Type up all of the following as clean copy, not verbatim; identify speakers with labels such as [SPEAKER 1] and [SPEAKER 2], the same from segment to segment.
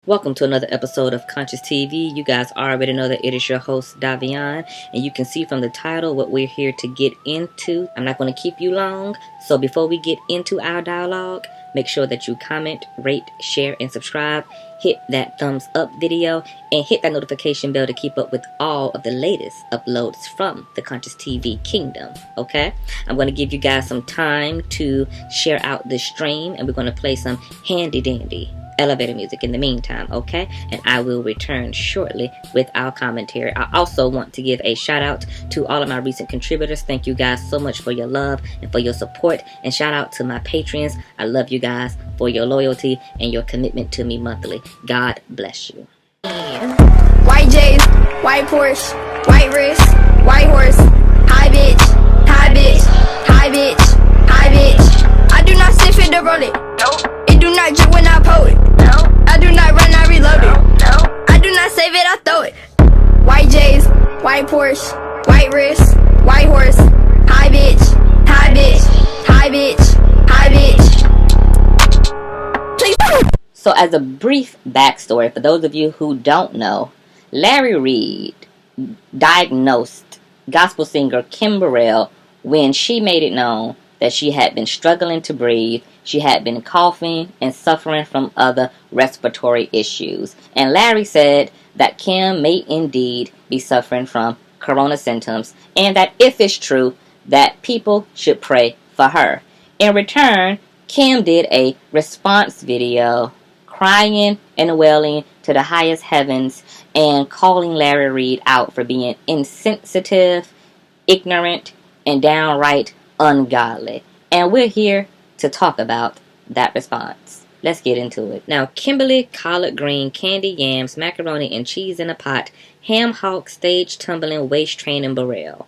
[SPEAKER 1] Welcome to another episode of Conscious TV. You guys already know that it is your host, Davion, and you can see from the title what we're here to get into. I'm not going to keep you long, so before we get into our dialogue, make sure that you comment, rate, share, and subscribe. Hit that thumbs up video, and hit that notification bell to keep up with all of the latest uploads from the Conscious TV kingdom, okay? I'm going to give you guys some time to share out this stream, and we're going to play some handy-dandy elevator music in the meantime, okay? And I will return shortly with our commentary. I also want to give a shout out to all of my recent contributors. Thank you guys so much for your love and for your support, and shout out to my patrons. I love you guys for your loyalty and your commitment to me monthly. God bless you.
[SPEAKER 2] White J's, white Porsche, white wrist, white horse, high bitch, high bitch, high bitch, high bitch. I do not sniff it to roll it. Nope. It do not drip when I pull it. I do not run, I reload it. I do not save it, I throw it. White J's, white Porsche, white wrist, white horse, high bitch, high bitch, high bitch, high bitch. Please.
[SPEAKER 1] So as a brief backstory, for those of you who don't know, Larry Reid diagnosed gospel singer Kim Burrell when she made it known that she had been struggling to breathe. She had been coughing and suffering from other respiratory issues. And Larry said that Kim may indeed be suffering from corona symptoms, and that if it's true, that people should pray for her. In return, Kim did a response video crying and wailing to the highest heavens and calling Larry Reid out for being insensitive, ignorant, and downright ungodly. And we're here to talk about that response. Let's get into it. Now, Kimberly, collard green, candy yams, macaroni and cheese in a pot, ham hock, stage tumbling, waist training Burrell.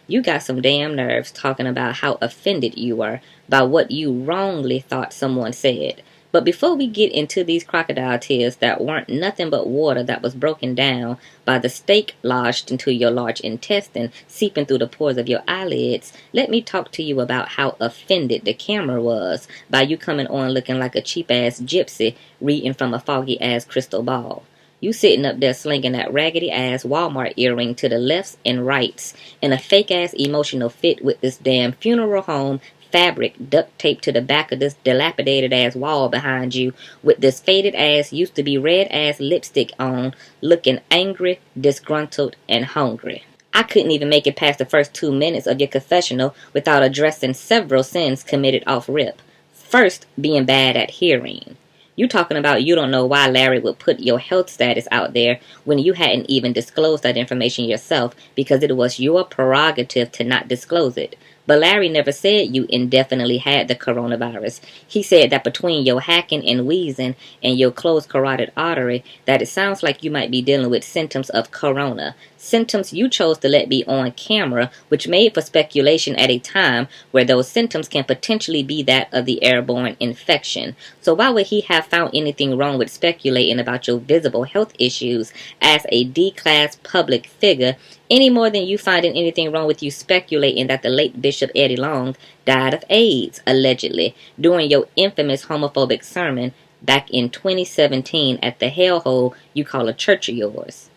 [SPEAKER 1] You got some damn nerves talking about how offended you were by what you wrongly thought someone said. But before we get into these crocodile tears that weren't nothing but water that was broken down by the steak lodged into your large intestine seeping through the pores of your eyelids, let me talk to you about how offended the camera was by you coming on looking like a cheap-ass gypsy reading from a foggy-ass crystal ball. You sitting up there slinging that raggedy-ass Walmart earring to the lefts and rights in a fake-ass emotional fit with this damn funeral home fabric duct taped to the back of this dilapidated ass wall behind you with this faded ass used to be red ass lipstick on, looking angry, disgruntled, and hungry. I couldn't even make it past the first 2 minutes of your confessional without addressing several sins committed off rip. First, being bad at hearing. You talking about you don't know why Larry would put your health status out there when you hadn't even disclosed that information yourself because it was your prerogative to not disclose it. But Larry never said you indefinitely had the coronavirus. He said that between your hacking and wheezing and your closed carotid artery, that it sounds like you might be dealing with symptoms of corona. Symptoms you chose to let be on camera, which made for speculation at a time where those symptoms can potentially be that of the airborne infection. So why would he have found anything wrong with speculating about your visible health issues as a D-class public figure, any more than you finding anything wrong with you speculating that the late Bishop Eddie Long died of AIDS, allegedly, during your infamous homophobic sermon back in 2017 at the hellhole you call a church of yours?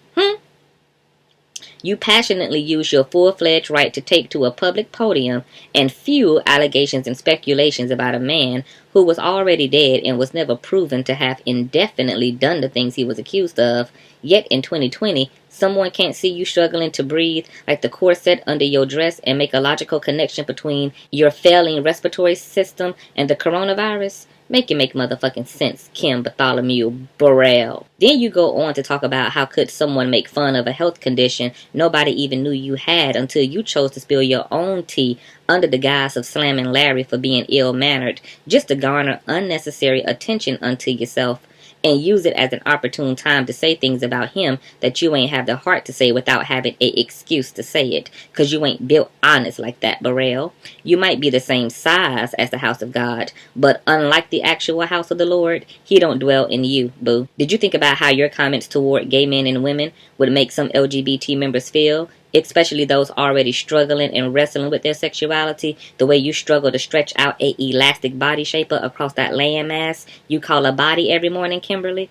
[SPEAKER 1] You passionately use your full-fledged right to take to a public podium and fuel allegations and speculations about a man who was already dead and was never proven to have indefinitely done the things he was accused of. Yet in 2020, someone can't see you struggling to breathe like the corset under your dress and make a logical connection between your failing respiratory system and the coronavirus? Make it make motherfucking sense, Kim Bartholomew Burrell. Then you go on to talk about how could someone make fun of a health condition nobody even knew you had until you chose to spill your own tea under the guise of slamming Larry for being ill-mannered just to garner unnecessary attention unto yourself and use it as an opportune time to say things about him that you ain't have the heart to say without having a excuse to say it, because you ain't built honest like that, Burrell. You might be the same size as the house of God, but unlike the actual house of the Lord, he don't dwell in you, boo. Did you think about how your comments toward gay men and women would make some LGBT members feel? Especially those already struggling and wrestling with their sexuality, the way you struggle to stretch out a elastic body shaper across that landmass you call a body every morning, Kimberly?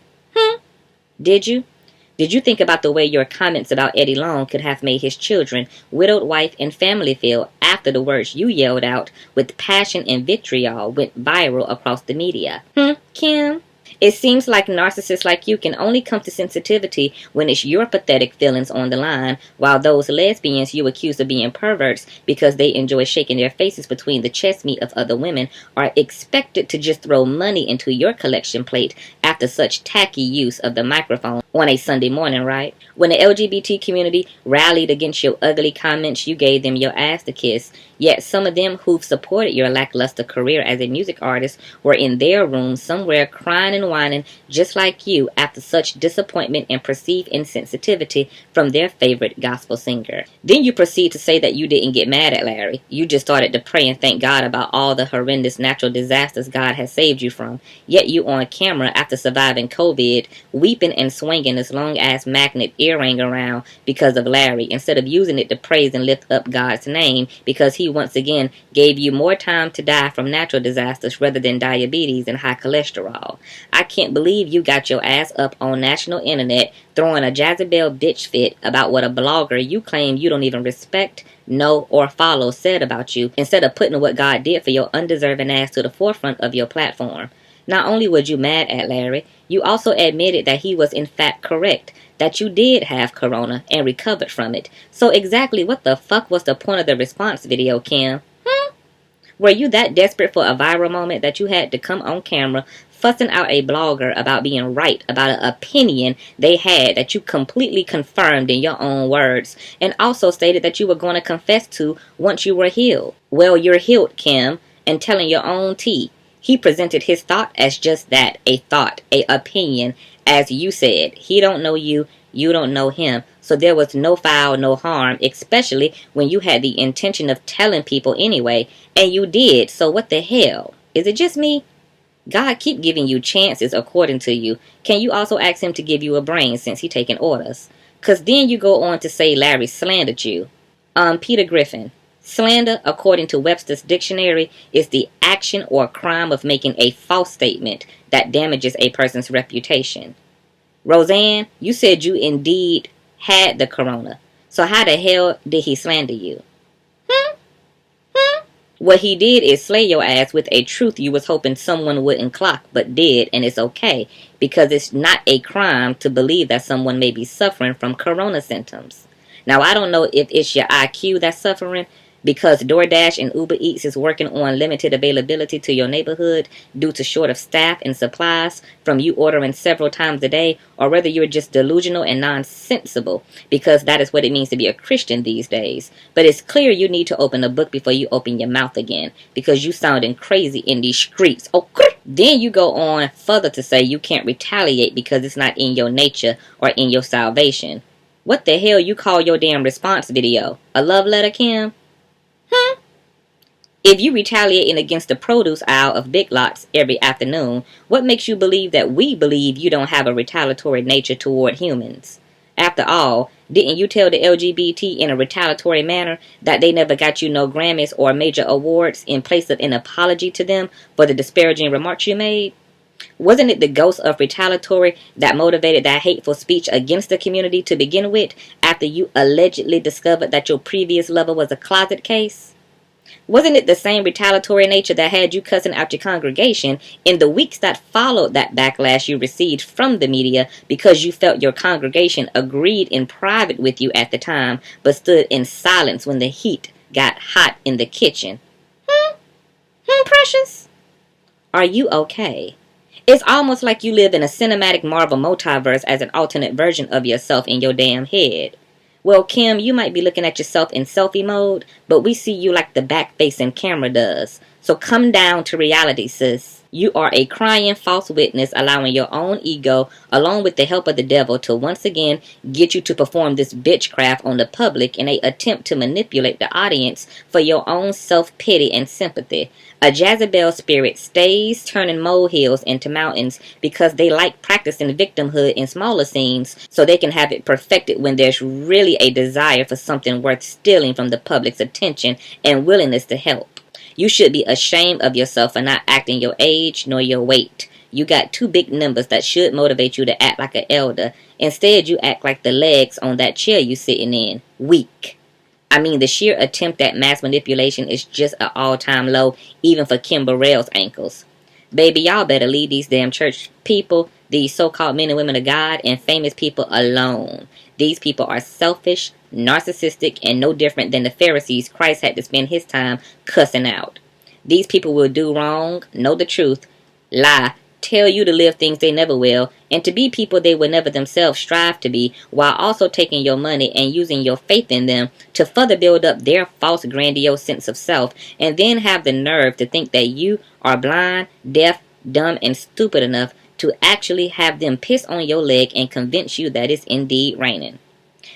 [SPEAKER 1] Did you? Did you think about the way your comments about Eddie Long could have made his children, widowed wife, and family feel after the words you yelled out with passion and vitriol went viral across the media? Kim? It seems like narcissists like you can only come to sensitivity when it's your pathetic feelings on the line, while those lesbians you accuse of being perverts because they enjoy shaking their faces between the chest meat of other women are expected to just throw money into your collection plate after such tacky use of the microphone on a Sunday morning, right? When the LGBT community rallied against your ugly comments, you gave them your ass to kiss. Yet some of them who've supported your lackluster career as a music artist were in their rooms somewhere crying and whining just like you after such disappointment and perceived insensitivity from their favorite gospel singer. Then you proceed to say that you didn't get mad at Larry. You just started to pray and thank God about all the horrendous natural disasters God has saved you from. Yet you on camera after surviving COVID, weeping and swinging this long-ass magnet earring around because of Larry, instead of using it to praise and lift up God's name because he once again gave you more time to die from natural disasters rather than diabetes and high cholesterol. I can't believe you got your ass up on national internet throwing a Jezebel bitch fit about what a blogger you claim you don't even respect, know, or follow said about you, instead of putting what God did for your undeserving ass to the forefront of your platform. Not only was you mad at Larry, you also admitted that he was in fact correct, that you did have corona and recovered from it. So exactly what the fuck was the point of the response video, Kim? Were you that desperate for a viral moment that you had to come on camera fussing out a blogger about being right about an opinion they had that you completely confirmed in your own words, and also stated that you were going to confess to once you were healed? Well, you're healed, Kim, and telling your own tea. He presented his thought as just that, a thought, a opinion. As you said, he don't know you, you don't know him. So there was no foul, no harm, especially when you had the intention of telling people anyway. And you did, so what the hell? Is it just me? God keep giving you chances according to you. Can you also ask him to give you a brain since he taking orders? Because then you go on to say Larry slandered you. Peter Griffin. Slander, according to Webster's dictionary, is the action or crime of making a false statement that damages a person's reputation. Roseanne, you said you indeed had the corona. So how the hell did he slander you? What he did is slay your ass with a truth you was hoping someone wouldn't clock, but did, and it's okay, because it's not a crime to believe that someone may be suffering from corona symptoms. Now, I don't know if it's your IQ that's suffering, because DoorDash and Uber Eats is working on limited availability to your neighborhood due to short of staff and supplies from you ordering several times a day, or whether you're just delusional and nonsensical, because that is what it means to be a Christian these days. But it's clear you need to open a book before you open your mouth again, because you sounding crazy in these streets. Then you go on further to say you can't retaliate because it's not in your nature or in your salvation. What the hell you call your damn response video? A love letter, Kim? If you retaliating against the produce aisle of Big Lots every afternoon, what makes you believe that we believe you don't have a retaliatory nature toward humans? After all, didn't you tell the LGBT in a retaliatory manner that they never got you no Grammys or major awards in place of an apology to them for the disparaging remarks you made? Wasn't it the ghost of retaliatory that motivated that hateful speech against the community to begin with after you allegedly discovered that your previous lover was a closet case? Wasn't it the same retaliatory nature that had you cussing out your congregation in the weeks that followed that backlash you received from the media because you felt your congregation agreed in private with you at the time, but stood in silence when the heat got hot in the kitchen? Precious? Are you okay? It's almost like you live in a cinematic Marvel multiverse as an alternate version of yourself in your damn head. Well, Kim, you might be looking at yourself in selfie mode, but we see you like the back-facing camera does. So come down to reality, sis. You are a crying false witness, allowing your own ego, along with the help of the devil, to once again get you to perform this bitchcraft on the public in an attempt to manipulate the audience for your own self-pity and sympathy. A Jezebel spirit stays turning molehills into mountains because they like practicing victimhood in smaller scenes so they can have it perfected when there's really a desire for something worth stealing from the public's attention and willingness to help. You should be ashamed of yourself for not acting your age nor your weight. You got two big numbers that should motivate you to act like an elder. Instead, you act like the legs on that chair you sitting in. Weak. I mean, the sheer attempt at mass manipulation is just an all-time low, even for Kim Burrell's ankles. Baby, y'all better leave these damn church people, these so-called men and women of God, and famous people alone. These people are selfish, narcissistic, and no different than the Pharisees Christ had to spend his time cussing out. These people will do wrong, know the truth, lie, tell you to live things they never will, and to be people they will never themselves strive to be, while also taking your money and using your faith in them to further build up their false grandiose sense of self, and then have the nerve to think that you are blind, deaf, dumb, and stupid enough to actually have them piss on your leg and convince you that it's indeed raining.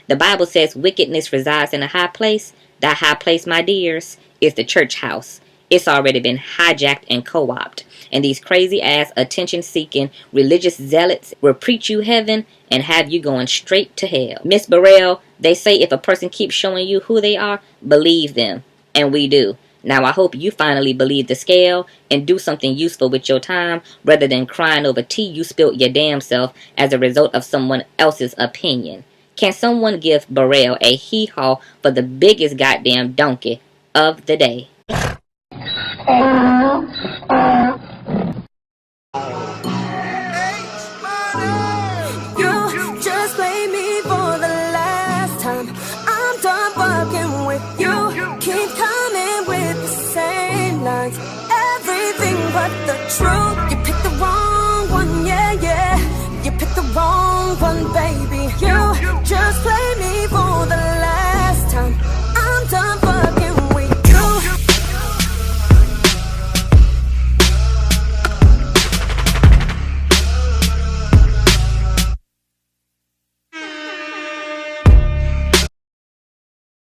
[SPEAKER 1] The Bible says wickedness resides in a high place. That high place, my dears, is the church house. It's already been hijacked and co-opted. And these crazy-ass, attention-seeking, religious zealots will preach you heaven and have you going straight to hell. Miss Burrell, they say if a person keeps showing you who they are, believe them. And we do. Now, I hope you finally believe the scale and do something useful with your time rather than crying over tea you spilt your damn self as a result of someone else's opinion. Can someone give Burrell a hee-haw for the biggest goddamn donkey of the day?